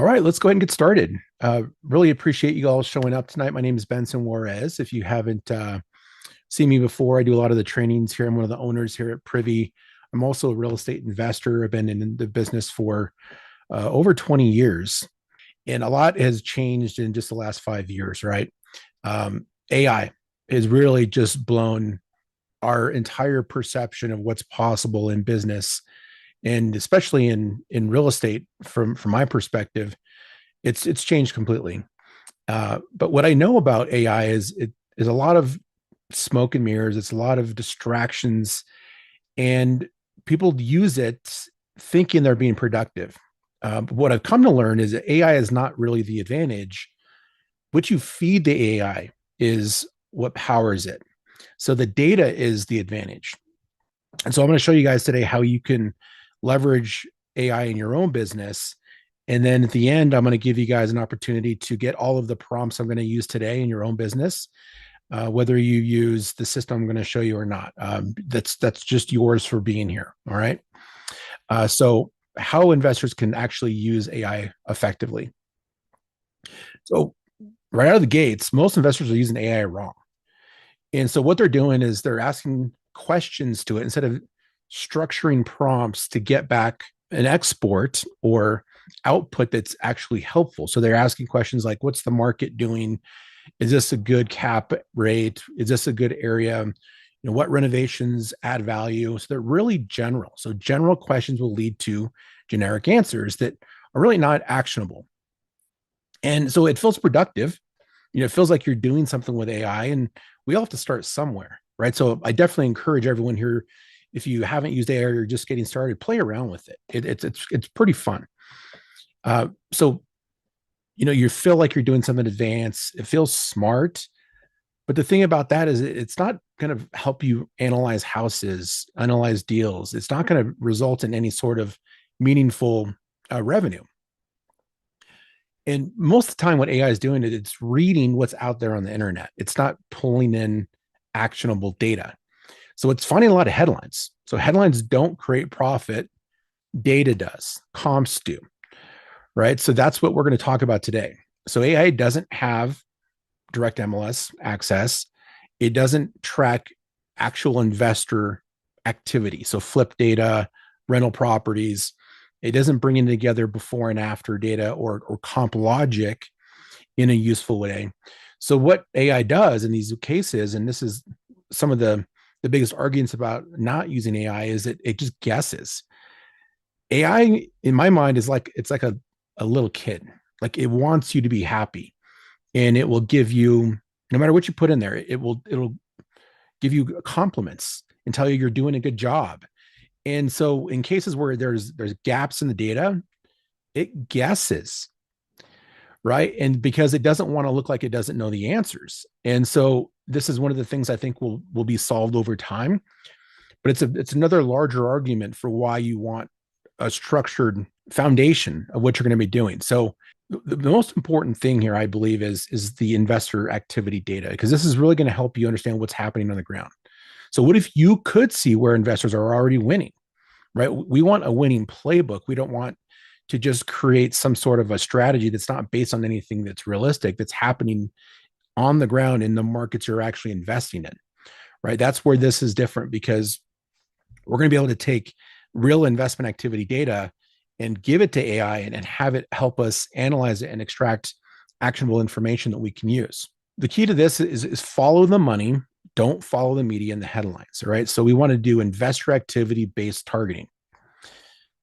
All right, let's go ahead and get started. Really appreciate you all showing up tonight. My name is Benson Juarez. If you haven't seen me before, I do a lot of the trainings here. I'm one of the owners here at Privy. I'm also a real estate investor. I've been in the business for over 20 years, and a lot has changed in just the last 5 years, right? AI has really just blown our entire perception of what's possible in business, and especially in real estate. From my perspective, it's changed completely. But what I know about AI is it is a lot of smoke and mirrors. It's a lot of distractions, and people use it thinking they're being productive. But what I've come to learn is that AI is not really the advantage. What you feed the AI is what powers it. So the data is the advantage. And so I'm going to show you guys today how you can leverage AI in your own business. And then at the end, I'm going to give you guys an opportunity to get all of the prompts I'm going to use today in your own business, whether you use the system I'm going to show you or not. That's just yours for being here. All right. So how investors can actually use AI effectively. So right out of the gates, most investors are using AI wrong. And so what they're doing is they're asking questions to it instead of structuring prompts to get back an export or output that's actually helpful. So they're asking questions like, what's the market doing? Is this a good cap rate? Is this a good area? What renovations add value? So they're really general. So general questions will lead to generic answers that are really not actionable. And so it feels productive. It feels like you're doing something with AI, and we all have to start somewhere, right? So I definitely encourage everyone here, if you haven't used AI or you're just getting started, play around with it. It's pretty fun. So you feel like you're doing something advanced. It feels smart, but the thing about that is it's not going to help you analyze houses, analyze deals. It's not going to result in any sort of meaningful revenue. And most of the time, what AI is doing is it's reading what's out there on the internet. It's not pulling in actionable data. So it's finding a lot of headlines. So headlines don't create profit. Data does. Comps do. Right. So that's what we're going to talk about today. So AI doesn't have direct MLS access. It doesn't track actual investor activity. So flip data, rental properties. It doesn't bring in together before and after data or comp logic in a useful way. So what AI does in these cases, and this is some of the biggest arguments about not using AI, is that it just guesses. AI, in my mind, is like it's like a little kid. Like it wants you to be happy, and it will give you, no matter what you put in there, it'll give you compliments and tell you you're doing a good job. And so in cases where there's gaps in the data, it guesses, right? And because it doesn't want to look like it doesn't know the answers. And so this is one of the things I think will be solved over time. But it's another larger argument for why you want a structured foundation of what you're going to be doing. So the most important thing here, I believe, is the investor activity data, because this is really going to help you understand what's happening on the ground. So what if you could see where investors are already winning, right? We want a winning playbook. We don't want to just create some sort of a strategy that's not based on anything that's realistic, that's happening on the ground in the markets you're actually investing in, right? That's where this is different, because we're going to be able to take real investment activity data and give it to AI and have it help us analyze it and extract actionable information that we can use. The key to this is follow the money. Don't follow the media and the headlines. All right. So we want to do investor activity based targeting.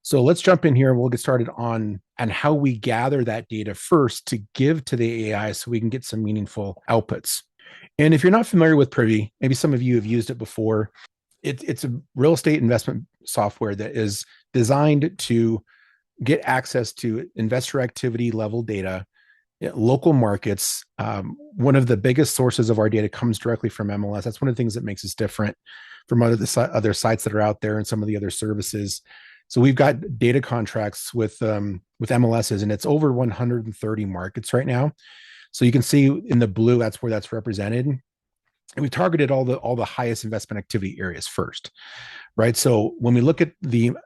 So let's jump in here and we'll get started on how we gather that data first to give to the AI so we can get some meaningful outputs. And if you're not familiar with Privy, maybe some of you have used it before. It's a real estate investment software that is designed to get access to investor activity level data, local markets. One of the biggest sources of our data comes directly from MLS. That's one of the things that makes us different from other sites that are out there and some of the other services. So we've got data contracts with MLSs, and it's over 130 markets right now. So you can see in the blue, that's where that's represented. And we targeted all the highest investment activity areas first, right? So when we look at the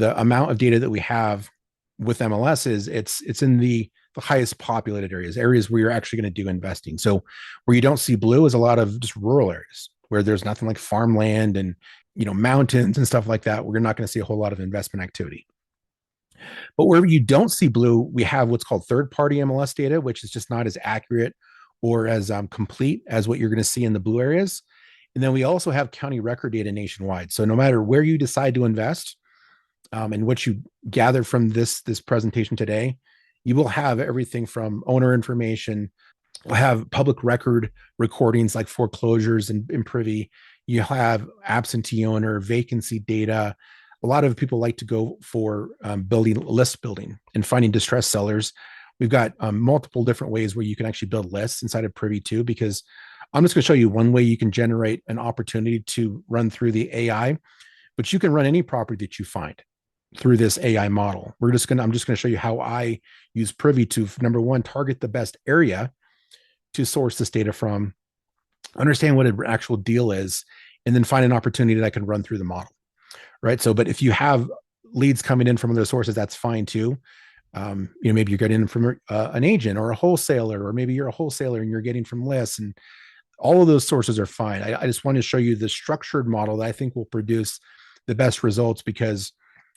amount of data that we have with MLS is it's in the highest populated areas where you're actually going to do investing. So where you don't see blue is a lot of just rural areas where there's nothing like farmland and mountains and stuff like that. We're not going to see a whole lot of investment activity. But wherever you don't see blue, we have what's called third party MLS data, which is just not as accurate or as complete as what you're going to see in the blue areas. And then we also have county record data nationwide. So no matter where you decide to invest, and what you gather from this presentation today, you will have everything from owner information. We'll have public record recordings like foreclosures in Privy. You have absentee owner vacancy data. A lot of people like to go for building list building and finding distressed sellers. We've got multiple different ways where you can actually build lists inside of Privy too, because I'm just going to show you one way you can generate an opportunity to run through the AI, but you can run any property that you find through this AI model. I'm just going to show you how I use Privy to, number one, target the best area to source this data from, understand what an actual deal is, and then find an opportunity that I can run through the model. Right. So, but if you have leads coming in from other sources, that's fine too. Maybe you're getting from an agent or a wholesaler, or maybe you're a wholesaler and you're getting from lists, and all of those sources are fine. I just want to show you the structured model that I think will produce the best results, because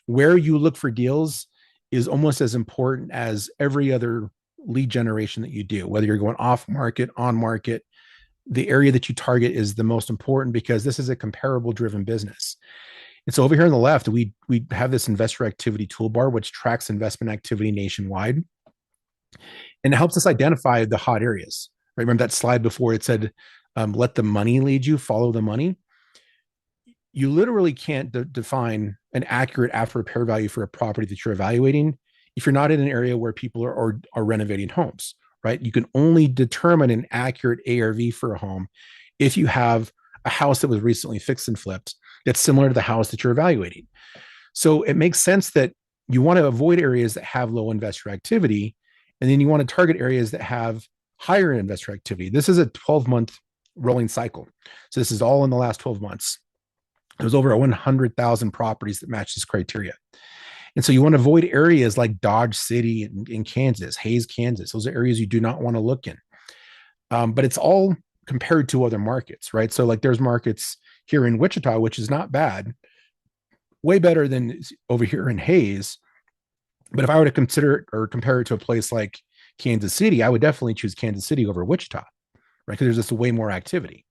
where you look for deals is almost as important as every other lead generation that you do, whether you're going off market, on market. The area that you target is the most important, because this is a comparable driven business. And so over here on the left, we have this investor activity toolbar, which tracks investment activity nationwide. And it helps us identify the hot areas. Right? Remember that slide before, it said, let the money lead you, follow the money. You literally can't define an accurate after repair value for a property that you're evaluating if you're not in an area where people are renovating homes, right? You can only determine an accurate ARV for a home if you have a house that was recently fixed and flipped that's similar to the house that you're evaluating. So it makes sense that you want to avoid areas that have low investor activity, and then you want to target areas that have higher investor activity. This is a 12-month rolling cycle. So this is all in the last 12 months. There's over 100,000 properties that match this criteria. And so you want to avoid areas like Dodge City in Kansas, Hays, Kansas. Those are areas you do not want to look in. But it's all compared to other markets, right? So like there's markets here in Wichita, which is not bad, way better than over here in Hays. But if I were to consider or compare it to a place like Kansas City, I would definitely choose Kansas City over Wichita, right? Because there's just way more activity.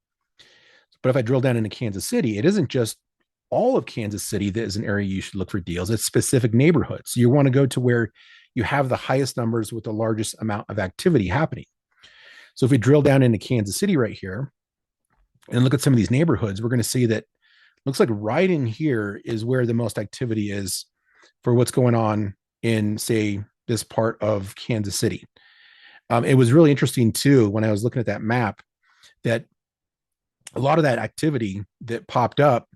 But if I drill down into Kansas City, it isn't just all of Kansas City that is an area you should look for deals. It's specific neighborhoods. So you want to go to where you have the highest numbers with the largest amount of activity happening. So if we drill down into Kansas City right here and look at some of these neighborhoods, we're going to see that looks like right in here is where the most activity is for what's going on in, say, this part of Kansas City. It was really interesting too, when I was looking at that map, that a lot of that activity that popped up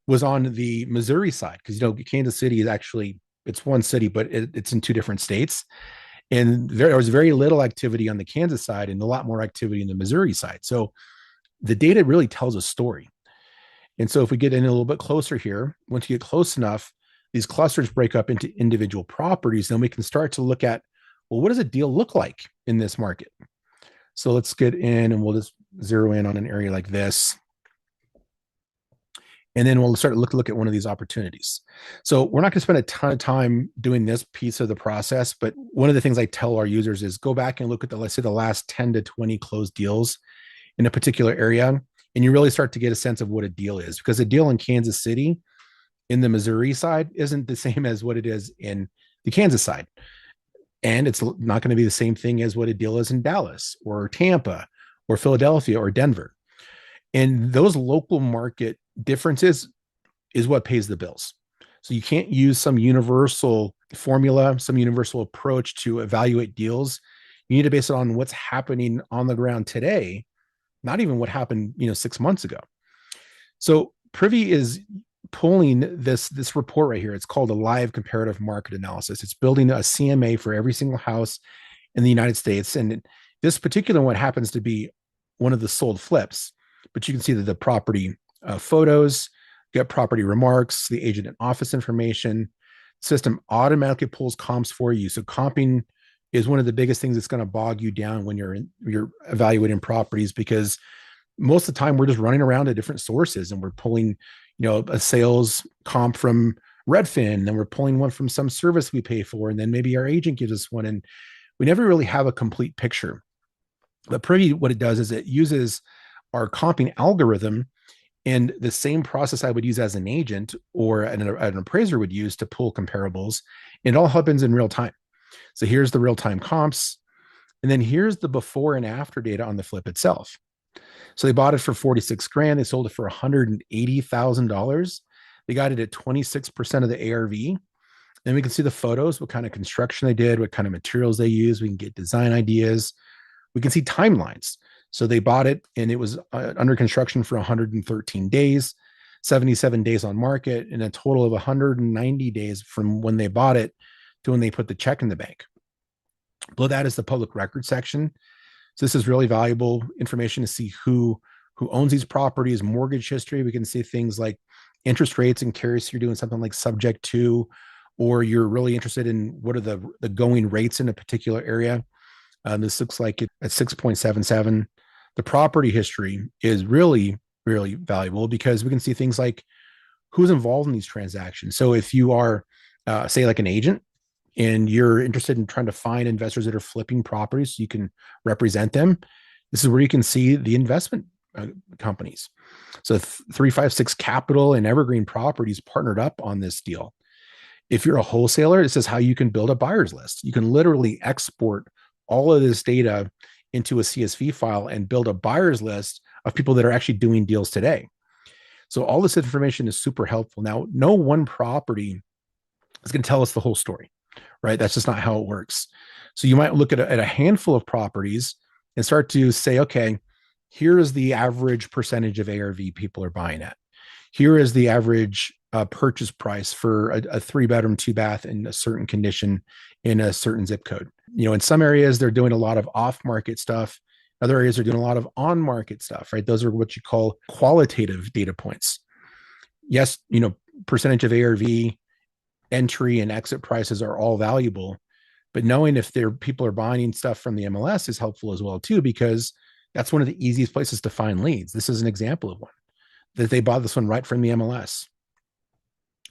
was on the Missouri side, because Kansas City is actually, it's one city, but it's in two different states, and there was very little activity on the Kansas side and a lot more activity in the Missouri side. So the data really tells a story. And so if we get in a little bit closer here, once you get close enough, these clusters break up into individual properties. Then we can start to look at, well, what does a deal look like in this market? So let's get in and we'll just zero in on an area like this. And then we'll start to look at one of these opportunities. So we're not going to spend a ton of time doing this piece of the process, but one of the things I tell our users is go back and look at let's say the last 10 to 20 closed deals in a particular area, and you really start to get a sense of what a deal is, because a deal in Kansas City in the Missouri side isn't the same as what it is in the Kansas side. And it's not going to be the same thing as what a deal is in Dallas or Tampa or Philadelphia or Denver. And those local market differences is what pays the bills. So you can't use some universal formula, some universal approach to evaluate deals. You need to base it on what's happening on the ground today, not even what happened, 6 months ago. So Privy is pulling this report right here. It's called a live comparative market analysis. It's building a CMA for every single house in the United States. And this particular one happens to be one of the sold flips, but you can see that the property photos, get property remarks, the agent and office information, system automatically pulls comps for you. So comping is one of the biggest things that's going to bog you down when you're evaluating properties, because most of the time we're just running around to different sources and we're pulling, a sales comp from Redfin, then we're pulling one from some service we pay for, and then maybe our agent gives us one, and we never really have a complete picture. But Privy, what it does is it uses our comping algorithm and the same process I would use as an agent or an appraiser would use to pull comparables. It all happens in real time. So here's the real time comps. And then here's the before and after data on the flip itself. So they bought it for 46 grand. They sold it for $180,000. They got it at 26% of the ARV. Then we can see the photos, what kind of construction they did, what kind of materials they used. We can get design ideas. We can see timelines. So they bought it and it was under construction for 113 days, 77 days on market, and a total of 190 days from when they bought it to when they put the check in the bank. Below that is the public record section. So this is really valuable information to see who owns these properties, mortgage history. We can see things like interest rates in case you're doing something like subject to, or you're really interested in what are the going rates in a particular area. This looks like it at 6.77. The property history is really, really valuable because we can see things like who's involved in these transactions. So if you are, say, like an agent, and you're interested in trying to find investors that are flipping properties so you can represent them, this is where you can see the investment companies. So 356 Capital and Evergreen Properties partnered up on this deal. If you're a wholesaler, this is how you can build a buyer's list. You can literally export all of this data into a CSV file and build a buyer's list of people that are actually doing deals today. So all this information is super helpful. Now, no one property is going to tell us the whole story, right? That's just not how it works. So you might look at a handful of properties and start to say, okay, here is the average percentage of ARV people are buying at. Here is the average purchase price for a 3-bedroom, 2-bath in a certain condition in a certain zip code. In some areas, they're doing a lot of off-market stuff. Other areas are doing a lot of on-market stuff, right? Those are what you call qualitative data points. Yes, percentage of ARV, entry and exit prices are all valuable, but knowing if people are buying stuff from the MLS is helpful as well too, because that's one of the easiest places to find leads. This is an example of one that they bought this one right from the MLS.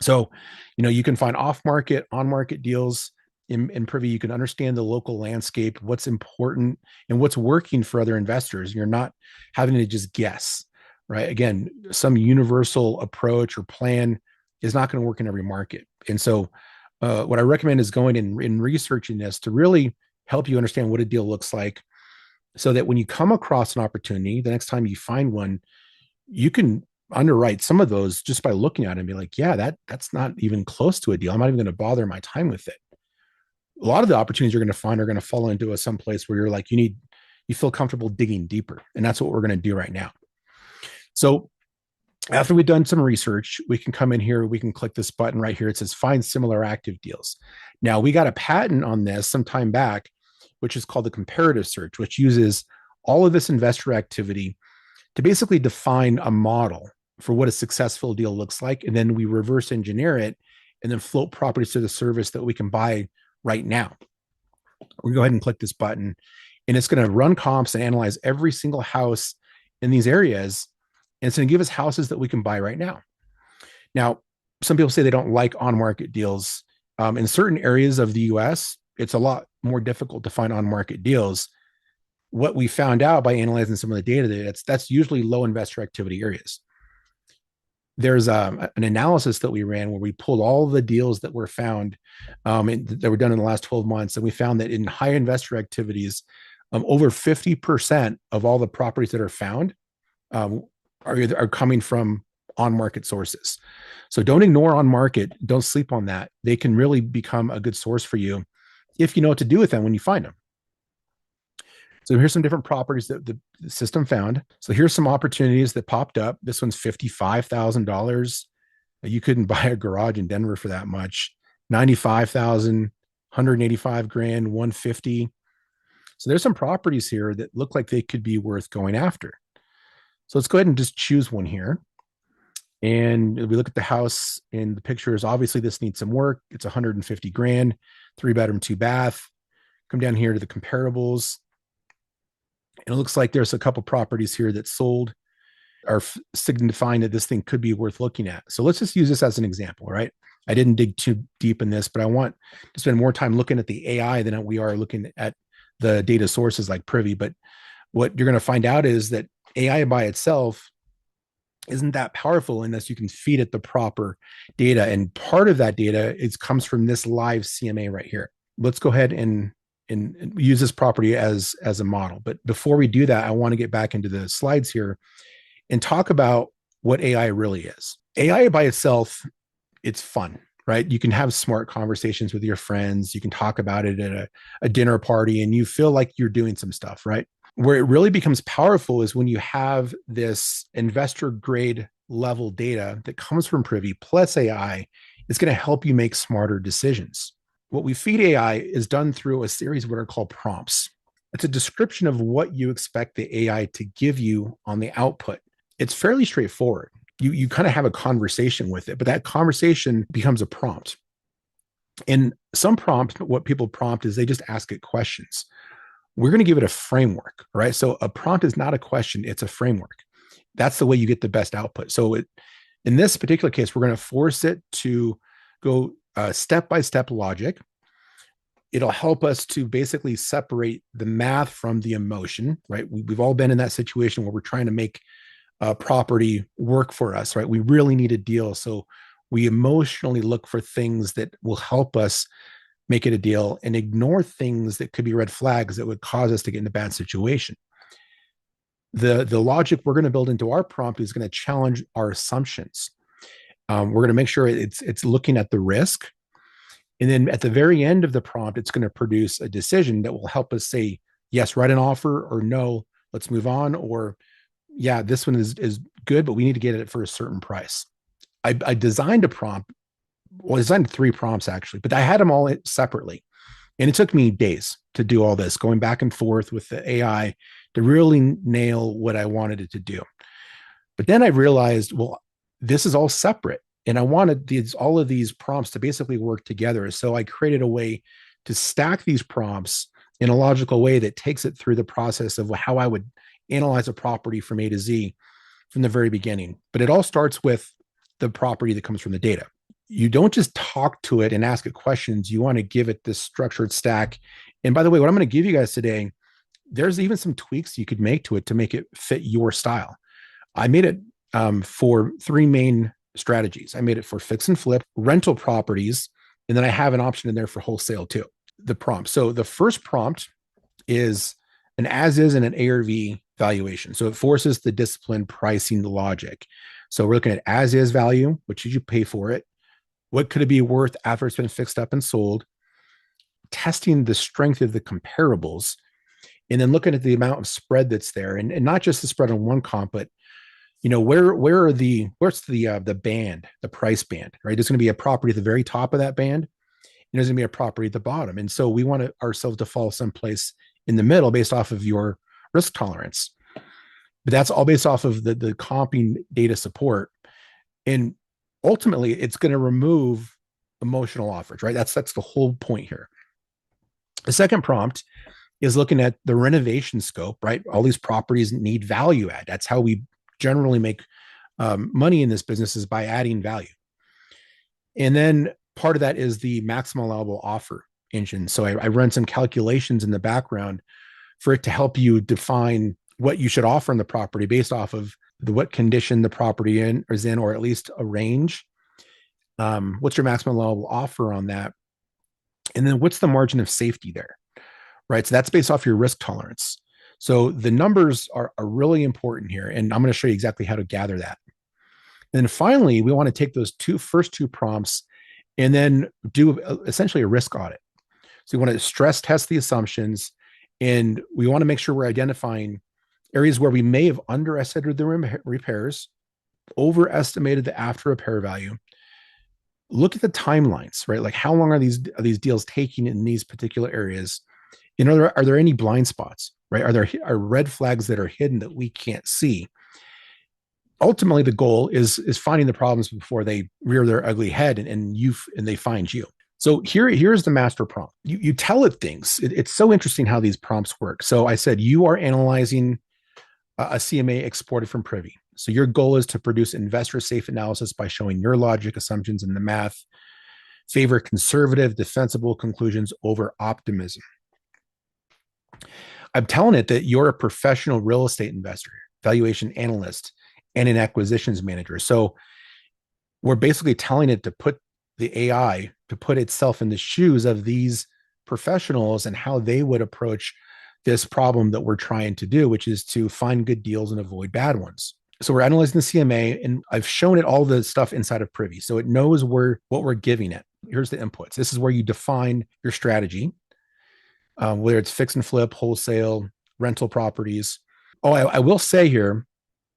So, you can find off-market, on-market deals in Privy. You can understand the local landscape, what's important and what's working for other investors. You're not having to just guess, right? Again, some universal approach or plan is not going to work in every market. And so what I recommend is going and researching this to really help you understand what a deal looks like, so that when you come across an opportunity, the next time you find one, you can underwrite some of those just by looking at it and be like, yeah, that's not even close to a deal. I'm not even going to bother my time with it. A lot of the opportunities you're going to find are going to fall into some place where you're like, you feel comfortable digging deeper. And that's what we're going to do right now. So after we've done some research, we can come in here, we can click this button right here. It says find similar active deals. Now, we got a patent on this some time back, which is called the comparative search, which uses all of this investor activity to basically define a model for what a successful deal looks like. And then we reverse engineer it and then float properties to the service that we can buy right now. We go ahead and click this button, and it's going to run comps and analyze every single house in these areas. And it's going to give us houses that we can buy right now. Now, some people say they don't like on-market deals. In certain areas of the US, it's a lot more difficult to find on-market deals. What we found out by analyzing some of the data, that's usually low investor activity areas. There's an analysis that we ran where we pulled all the deals that were found that were done in the last 12 months. And we found that in high investor activities, over 50% of all the properties that are found are coming from on-market sources. So don't ignore on-market. Don't sleep on that. They can really become a good source for you if you know what to do with them when you find them. So here's some different properties that the system found. So here's some opportunities that popped up. This one's $55,000. You couldn't buy a garage in Denver for that much. 95,000, 185 grand, 150. So there's some properties here that look like they could be worth going after. So let's go ahead and just choose one here. And we look at the house in the pictures. Obviously, this needs some work. It's 150 grand, 3 bedroom, 2 bath. Come down here to the comparables. And it looks like there's a couple properties here that sold, are signifying that this thing could be worth looking at. So let's just use this as an example, right? I didn't dig too deep in this, but I want to spend more time looking at the AI than we are looking at the data sources like Privy. But what you're going to find out is that AI by itself isn't that powerful unless you can feed it the proper data. And part of that data comes from this live CMA right here. Let's go ahead and use this property as a model. But before we do that, I want to get back into the slides here and talk about what AI really is. AI by itself, it's fun, right? You can have smart conversations with your friends. You can talk about it at a dinner party and you feel like you're doing some stuff, right? Where it really becomes powerful is when you have this investor grade level data that comes from Privy plus AI. It's going to help you make smarter decisions. What we feed AI is done through a series of what are called prompts. It's a description of what you expect the AI to give you on the output. It's fairly straightforward. You kind of have a conversation with it, but that conversation becomes a prompt. And some prompt, what people prompt is they just ask it questions. We're going to give it a framework, right? So a prompt is not a question, it's a framework. That's the way you get the best output. So in this particular case, we're going to force it to go step-by-step logic. It'll help us to basically separate the math from the emotion, right? We've all been in that situation where we're trying to make property work for us, right? We really need a deal. So we emotionally look for things that will help us make it a deal and ignore things that could be red flags that would cause us to get in a bad situation. The logic we're going to build into our prompt is going to challenge our assumptions. We're going to make sure it's looking at the risk. And then at the very end of the prompt, it's going to produce a decision that will help us say, yes, write an offer, or no, let's move on, or yeah, this one is good, but we need to get it for a certain price. I designed a prompt. Well, I designed 3 prompts actually, but I had them all separately. And it took me days to do all this, going back and forth with the AI to really nail what I wanted it to do. But then I realized, well, this is all separate. And I wanted all of these prompts to basically work together. So I created a way to stack these prompts in a logical way that takes it through the process of how I would analyze a property from A to Z from the very beginning. But it all starts with the property that comes from the data. You don't just talk to it and ask it questions. You want to give it this structured stack. And by the way, what I'm going to give you guys today, there's even some tweaks you could make to it to make it fit your style. I made it for 3 main strategies. I made it for fix and flip, rental properties, and then I have an option in there for wholesale too. The prompt. So the first prompt is an as is and an ARV valuation. So it forces the discipline pricing logic. So we're looking at as is value, what should you pay for it? What could it be worth after it's been fixed up and sold? Testing the strength of the comparables, and then looking at the amount of spread that's there, and not just the spread on one comp, but where's the band, the price band, right? There's going to be a property at the very top of that band, and there's going to be a property at the bottom, and so we want ourselves to fall someplace in the middle based off of your risk tolerance. But that's all based off of the comping data support, and ultimately it's going to remove emotional offers, right? That's the whole point here. The second prompt is looking at the renovation scope, right? All these properties need value add. That's how we generally make money in this business, is by adding value. And then part of that is the maximum allowable offer engine. So I run some calculations in the background for it to help you define what you should offer in the property based off of what condition the property is in, or at least a range. What's your maximum allowable offer on that? And then what's the margin of safety there, right? So that's based off your risk tolerance. So the numbers are really important here. And I'm going to show you exactly how to gather that. And then finally, we want to take those first two prompts and then do essentially a risk audit. So we want to stress test the assumptions, and we want to make sure we're identifying areas where we may have underestimated the repairs, overestimated the after repair value. Look at the timelines, right? Like, how long are these deals taking in these particular areas? Are there any blind spots, right? Are red flags that are hidden that we can't see? Ultimately, the goal is finding the problems before they rear their ugly head and they find you. So here's the master prompt. You tell it things. It's so interesting how these prompts work. So I said you are analyzing a CMA exported from Privy. So your goal is to produce investor safe analysis by showing your logic, assumptions, and the math favor conservative, defensible conclusions over optimism. I'm telling it that you're a professional real estate investor, valuation analyst, and an acquisitions manager. So we're basically telling it to put the AI to put itself in the shoes of these professionals and how they would approach this problem that we're trying to do, which is to find good deals and avoid bad ones. So we're analyzing the CMA, and I've shown it all the stuff inside of Privy, so it knows what we're giving it. Here's the inputs. This is where you define your strategy, whether it's fix and flip, wholesale, rental properties. Oh, I will say here,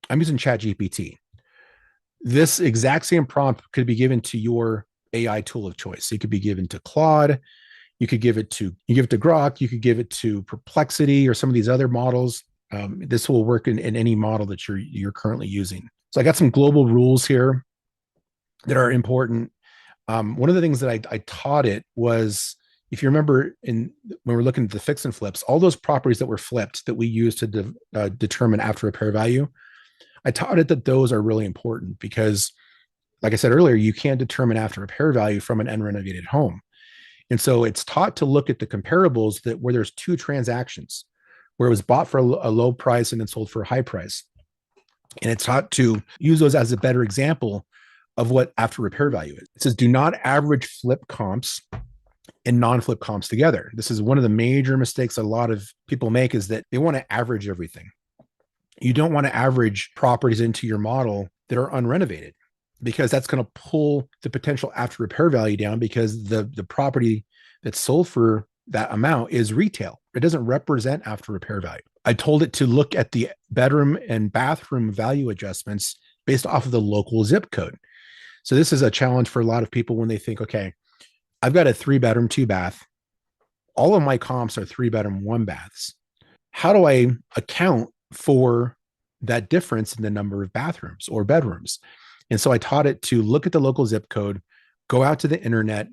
I'm using ChatGPT. This exact same prompt could be given to your AI tool of choice. It could be given to Claude. You could give it to Grok. You could give it to Perplexity or some of these other models. This will work in any model that you're currently using. So I got some global rules here that are important. One of the things that I taught it was, if you remember, when we're looking at the fix and flips, all those properties that were flipped that we use to determine after repair value, I taught it that those are really important because, like I said earlier, you can't determine after repair value from an unrenovated home. And so it's taught to look at the comparables that where there's two transactions, where it was bought for a low price and then sold for a high price. And it's taught to use those as a better example of what after repair value is. It says, do not average flip comps and non-flip comps together. This is one of the major mistakes a lot of people make, is that they want to average everything. You don't want to average properties into your model that are unrenovated, because that's going to pull the potential after repair value down, because the property that's sold for that amount is retail. It doesn't represent after repair value. I told it to look at the bedroom and bathroom value adjustments based off of the local zip code. So this is a challenge for a lot of people when they think, okay, I've got a 3-bedroom, 2-bath. All of my comps are 3-bedroom, 1-baths. How do I account for that difference in the number of bathrooms or bedrooms? And so I taught it to look at the local zip code, go out to the internet,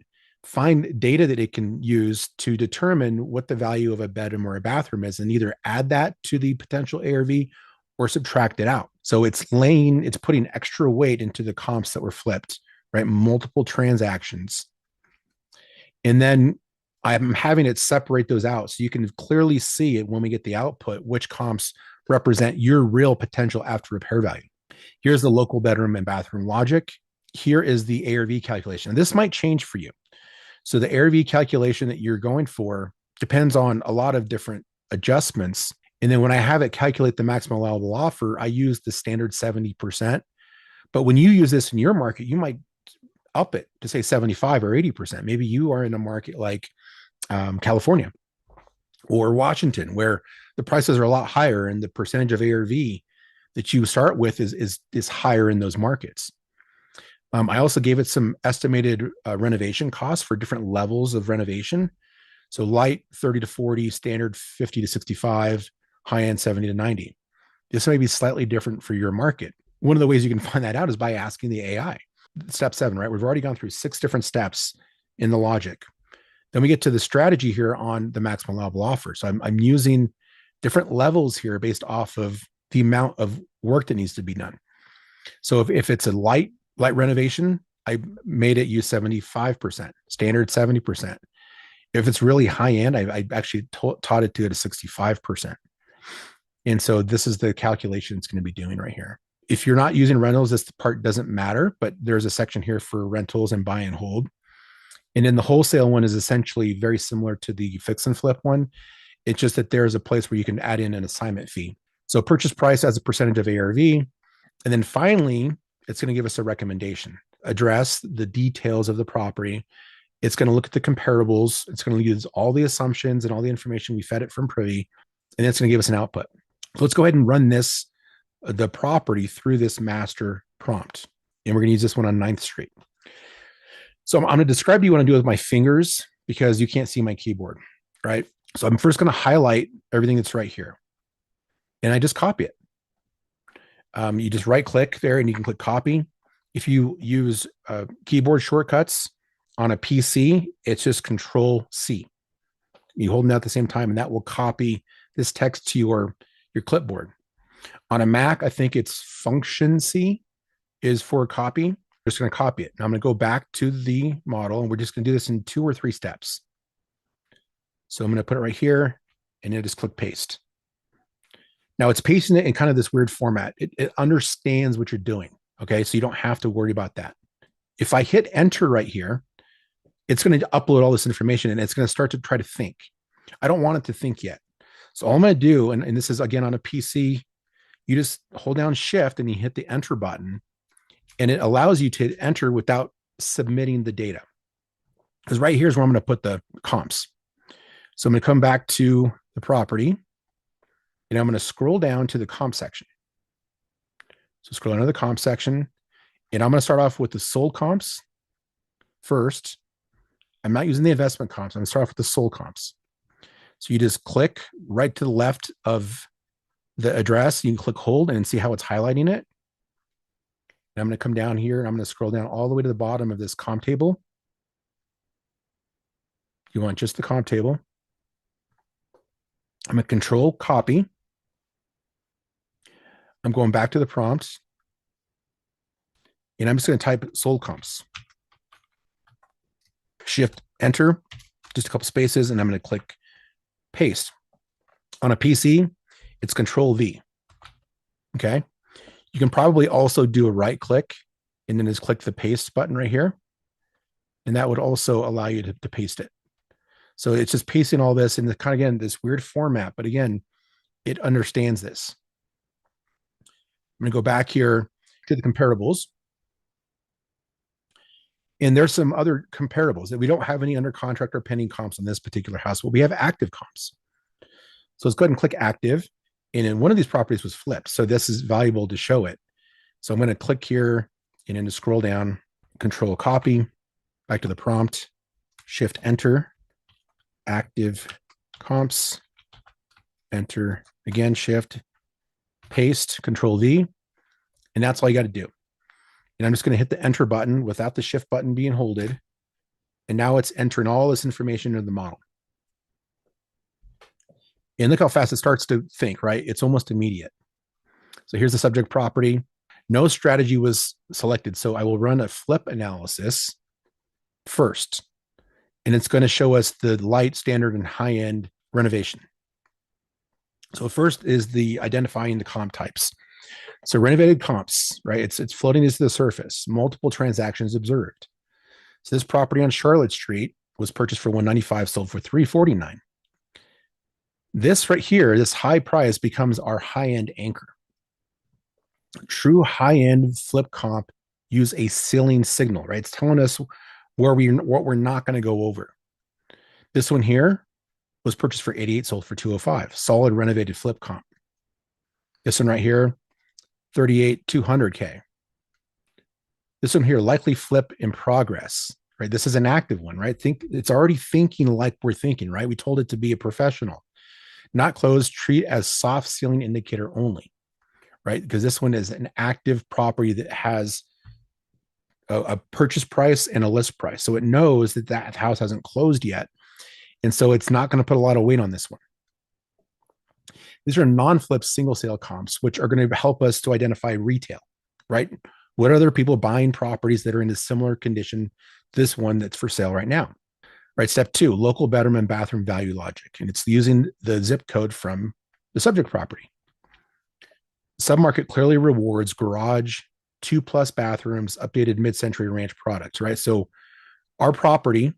find data that it can use to determine what the value of a bedroom or a bathroom is, and either add that to the potential ARV or subtract it out. So it's putting extra weight into the comps that were flipped, right? Multiple transactions. And then I'm having it separate those out so you can clearly see it when we get the output, which comps represent your real potential after repair value. Here's the local bedroom and bathroom logic. Here is the ARV calculation. And this might change for you. So the ARV calculation that you're going for depends on a lot of different adjustments. And then when I have it calculate the maximum allowable offer, I use the standard 70%. But when you use this in your market, you might up it to say 75 or 80%. Maybe you are in a market like California or Washington, where the prices are a lot higher and the percentage of ARV that you start with is higher in those markets. I also gave it some estimated renovation costs for different levels of renovation. So light 30 to 40, standard 50 to 65, high end 70 to 90. This may be slightly different for your market. One of the ways you can find that out is by asking the AI. Step 7, right? We've already gone through 6 different steps in the logic. Then we get to the strategy here on the maximum allowable offer. So I'm using different levels here based off of the amount of work that needs to be done. So if it's a light renovation, I made it use 75%, standard 70%. If it's really high end, I actually taught it to go to 65%. And so this is the calculation it's going to be doing right here. If you're not using rentals, this part doesn't matter, but there's a section here for rentals and buy and hold. And then the wholesale one is essentially very similar to the fix and flip one. It's just that there's a place where you can add in an assignment fee. So purchase price as a percentage of ARV. And then finally, it's going to give us a recommendation, address the details of the property. It's going to look at the comparables. It's going to use all the assumptions and all the information we fed it from Privy, and it's going to give us an output. So let's go ahead and run the property through this master prompt. And we're going to use this one on 9th Street. So I'm going to describe to you what I do with my fingers because you can't see my keyboard, right? So I'm first going to highlight everything that's right here. And I just copy it. You just right click there and you can click copy. If you use keyboard shortcuts on a PC, it's just Control C. You hold them out at the same time, and that will copy this text to your clipboard. On a Mac, I think it's Function C is for copy. I'm just going to copy it. Now I'm going to go back to the model, and we're just going to do this in 2 or 3 steps. So I'm going to put it right here, and then just click paste. Now it's pasting it in kind of this weird format. It understands what you're doing. Okay. So you don't have to worry about that. If I hit enter right here, it's going to upload all this information and it's going to start to try to think. I don't want it to think yet. So all I'm going to do, and this is again on a PC, you just hold down shift and you hit the enter button, and it allows you to enter without submitting the data. Because right here's where I'm going to put the comps. So I'm going to come back to the property, and I'm going to scroll down to the comp section. So scroll down to the comp section, and I'm going to start off with the sold comps first. I'm not using the investment comps. I'm going to start off with the sold comps. So you just click right to the left of the address. You can click hold and see how it's highlighting it. And I'm going to come down here and I'm going to scroll down all the way to the bottom of this comp table. You want just the comp table. I'm going to Control copy. I'm going back to the prompt, and I'm just going to type sold comps. Shift enter, just a couple spaces, and I'm going to click paste. On a PC, it's Control V. Okay. You can probably also do a right click and then just click the paste button right here. And that would also allow you to paste it. So it's just pasting all this in the kind of, again, this weird format, but again, it understands this. I'm going to go back here to the comparables. And there's some other comparables that we don't have any under contract or pending comps on this particular house, but we have active comps. So let's go ahead and click active. And then one of these properties was flipped. So this is valuable to show it. So I'm going to click here and then to scroll down, Control copy, back to the prompt, shift enter, active comps, enter again, shift, paste, Control V. And that's all you got to do. And I'm just going to hit the enter button without the shift button being holded. And now it's entering all this information into the model. And look how fast it starts to think, right? It's almost immediate. So here's the subject property. No strategy was selected. So I will run a flip analysis first. And it's going to show us the light, standard, and high-end renovation. So first is the identifying the comp types. So renovated comps, right? It's floating into the surface. Multiple transactions observed. So this property on Charlotte Street was purchased for $195, sold for $349. This right here, this high price becomes our high-end anchor. True high-end flip comp use a ceiling signal, right? It's telling us what we're not going to go over. This one here was purchased for $88, sold for $205. Solid renovated flip comp. This one right here, $38, $200K. This one here, likely flip in progress, right? This is an active one, right? Think it's already thinking like we're thinking, right? We told it to be a professional. Not closed, treat as soft ceiling indicator only, right? Because this one is an active property that has a purchase price and a list price. So it knows that that house hasn't closed yet. And so it's not going to put a lot of weight on this one. These are non-flip single sale comps, which are going to help us to identify retail, right? What are other people buying properties that are in a similar condition? This one that's for sale right now, right? Step 2, local bedroom and bathroom value logic. And it's using the zip code from the subject property. Submarket clearly rewards garage, 2+ bathrooms, updated mid-century ranch products, right? So our property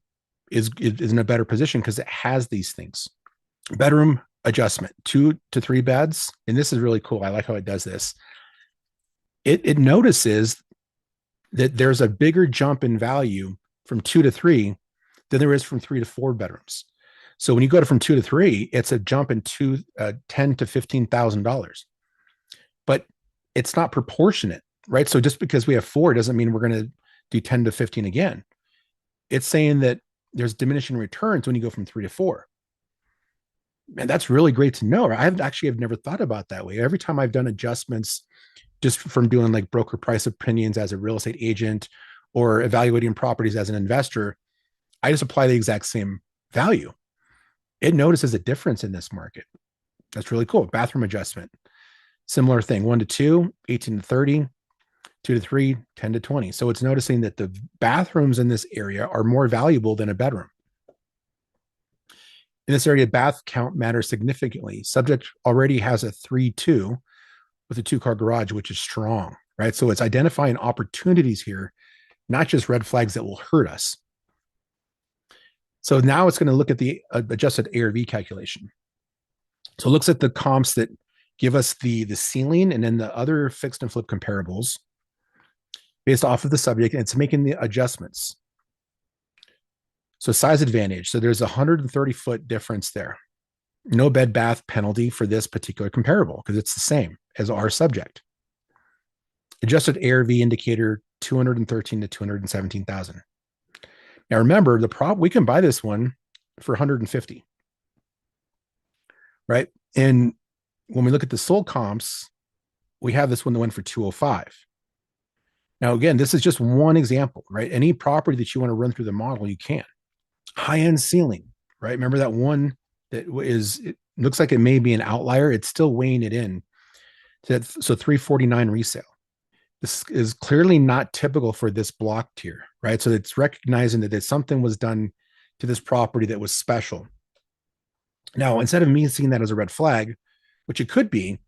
is in a better position because it has these things. Bedroom adjustment, 2 to 3 beds. And this is really cool. I like how it does this. It notices that there's a bigger jump in value from 2 to 3 than there is from 3 to 4 bedrooms. So when you go to from 2 to 3, it's a jump in $10,000 to $15,000. But it's not proportionate, right? So just because we have 4 doesn't mean we're going to do 10 to 15 again. It's saying that there's diminishing returns when you go from 3 to 4. And that's really great to know. I have never thought about that way. Every time I've done adjustments just from doing like broker price opinions as a real estate agent or evaluating properties as an investor. I just apply the exact same value. It notices a difference in this market. That's really cool. Bathroom adjustment, similar thing, 1 to 2, 18 to 30, 2 to 3, 10 to 20. So it's noticing that the bathrooms in this area are more valuable than a bedroom. In this area, bath count matters significantly. Subject already has a 3-2 with a 2-car garage, which is strong, right? So it's identifying opportunities here, not just red flags that will hurt us. So now it's going to look at the adjusted ARV calculation. So it looks at the comps that give us the ceiling and then the other fixed and flip comparables based off of the subject, and it's making the adjustments. So size advantage. So there's a 130-foot difference there. No bed bath penalty for this particular comparable because it's the same as our subject. Adjusted ARV indicator 213 to 217,000. Now remember, the prop we can buy this one for 150, right? And when we look at the sold comps, we have this one that went for 205. Now again, this is just one example, right? Any property that you want to run through the model, you can. High-end ceiling, right? Remember that one that is, it looks like it may be an outlier. It's still weighing it in. So 349 resale. This is clearly not typical for this block tier, right? So it's recognizing that something was done to this property that was special. Now, instead of me seeing that as a red flag, which it could be,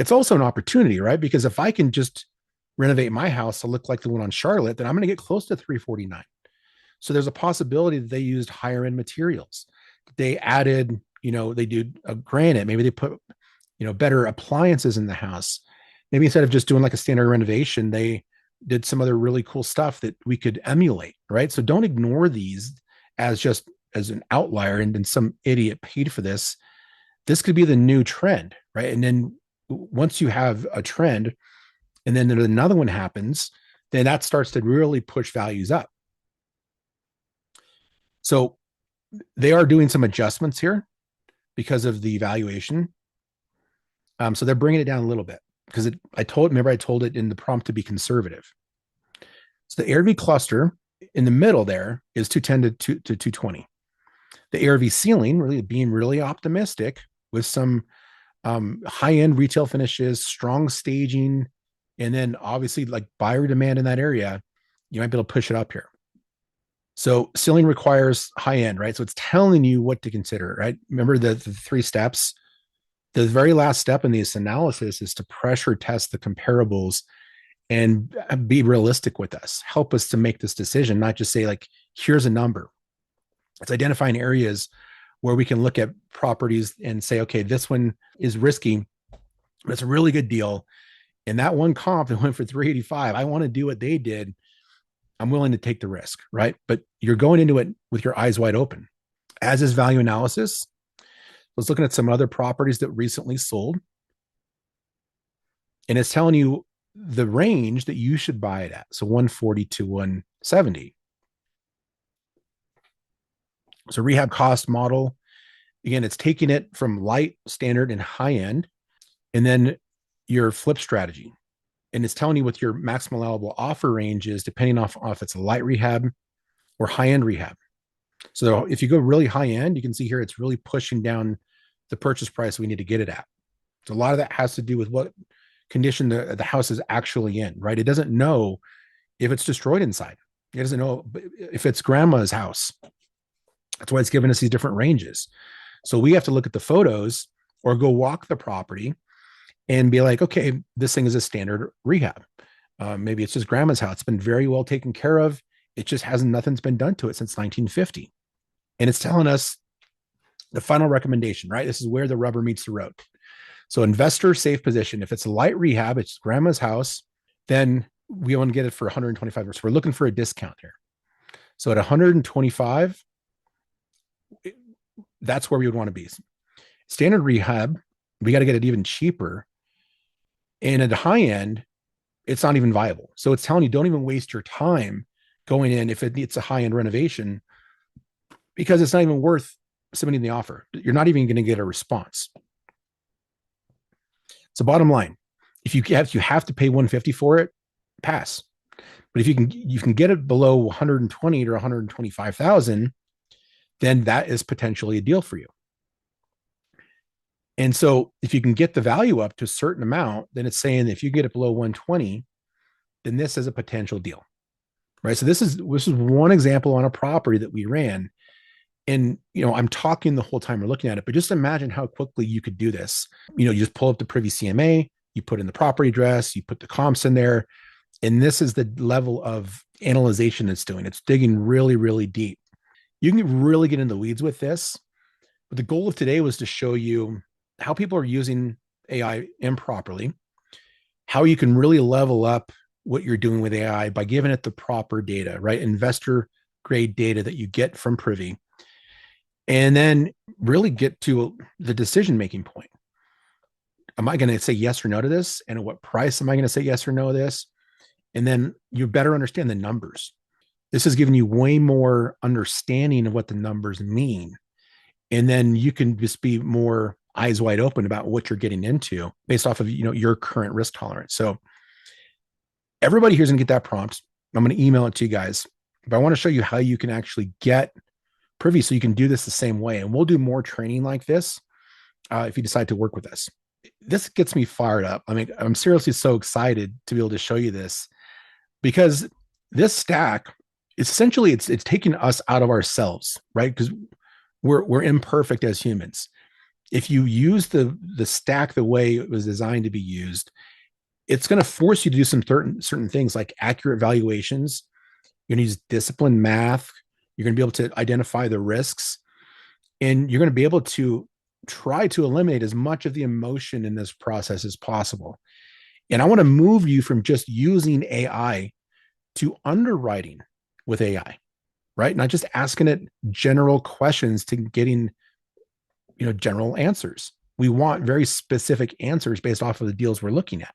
it's also an opportunity, right? Because if I can just renovate my house to look like the one on Charlotte, then I'm going to get close to 349. So there's a possibility that they used higher end materials. They added, they did a granite. Maybe they put, better appliances in the house. Maybe instead of just doing like a standard renovation, they did some other really cool stuff that we could emulate, right? So don't ignore these as just as an outlier and then some idiot paid for this. This could be the new trend, right? And then once you have a trend and then another one happens, then that starts to really push values up. So they are doing some adjustments here because of the valuation. So they're bringing it down a little bit because I told it in the prompt to be conservative. So the ARV cluster in the middle there is 210 to 220. The ARV ceiling really being really optimistic with some high-end retail finishes, strong staging, and then obviously like buyer demand in that area, you might be able to push it up here. So ceiling requires high end, right? So it's telling you what to consider, right? Remember the 3 steps. The very last step in this analysis is to pressure test the comparables and be realistic with us. Help us to make this decision, not just say like, here's a number. It's identifying areas where we can look at properties and say, okay, this one is risky, but it's a really good deal. And that one comp that went for 385, I want to do what they did. I'm willing to take the risk, right? But you're going into it with your eyes wide open. As is value analysis. I was looking at some other properties that recently sold, and it's telling you the range that you should buy it at. So 140 to 170. So rehab cost model, again, it's taking it from light, standard, and high end, and then your flip strategy. And it's telling you what your maximum allowable offer range is, depending off if it's a light rehab or high-end rehab. So if you go really high-end, you can see here it's really pushing down the purchase price we need to get it at. So a lot of that has to do with what condition the house is actually in, right? It doesn't know if it's destroyed inside. It doesn't know if it's grandma's house. That's why it's giving us these different ranges. So we have to look at the photos or go walk the property and be like, okay, this thing is a standard rehab. Maybe it's just grandma's house. It's been very well taken care of. It just nothing's been done to it since 1950. And it's telling us the final recommendation, right? This is where the rubber meets the road. So investor safe position. If it's a light rehab, it's grandma's house, then we want to get it for 125. So we're looking for a discount here. So at 125, that's where we would want to be. Standard rehab, we got to get it even cheaper. And at the high end, it's not even viable. So it's telling you, don't even waste your time going in if it's a high-end renovation, because it's not even worth submitting the offer. You're not even going to get a response. So bottom line, If you have to pay 150 for it, pass. But if you can get it below 120 or 125,000, then that is potentially a deal for you. And so if you can get the value up to a certain amount, then it's saying if you get it below 120, then this is a potential deal. Right. So this is one example on a property that we ran. And I'm talking the whole time we're looking at it, but just imagine how quickly you could do this. You just pull up the Privy CMA, you put in the property address, you put the comps in there, and this is the level of analyzation it's doing. It's digging really, really deep. You can really get into the weeds with this, but the goal of today was to show you how people are using AI improperly, how you can really level up what you're doing with AI by giving it the proper data, right? Investor grade data that you get from Privy, and then really get to the decision making point. Am I going to say yes or no to this? And at what price am I going to say yes or no to this? And then you better understand the numbers. This is giving you way more understanding of what the numbers mean. And then you can just be more eyes wide open about what you're getting into based off of your current risk tolerance. So everybody here's going to get that prompt. I'm going to email it to you guys, but I want to show you how you can actually get Privy so you can do this the same way. And we'll do more training like this if you decide to work with us. This gets me fired up. I mean, I'm seriously so excited to be able to show you this, because this stack, essentially, it's taking us out of ourselves, right? Because we're imperfect as humans. If you use the stack the way it was designed to be used, it's going to force you to do some certain things like accurate valuations. You're going to use disciplined math. You're going to be able to identify the risks, and you're going to be able to try to eliminate as much of the emotion in this process as possible. And I want to move you from just using AI to underwriting with AI, right? Not just asking it general questions to getting, general answers. We want very specific answers based off of the deals we're looking at.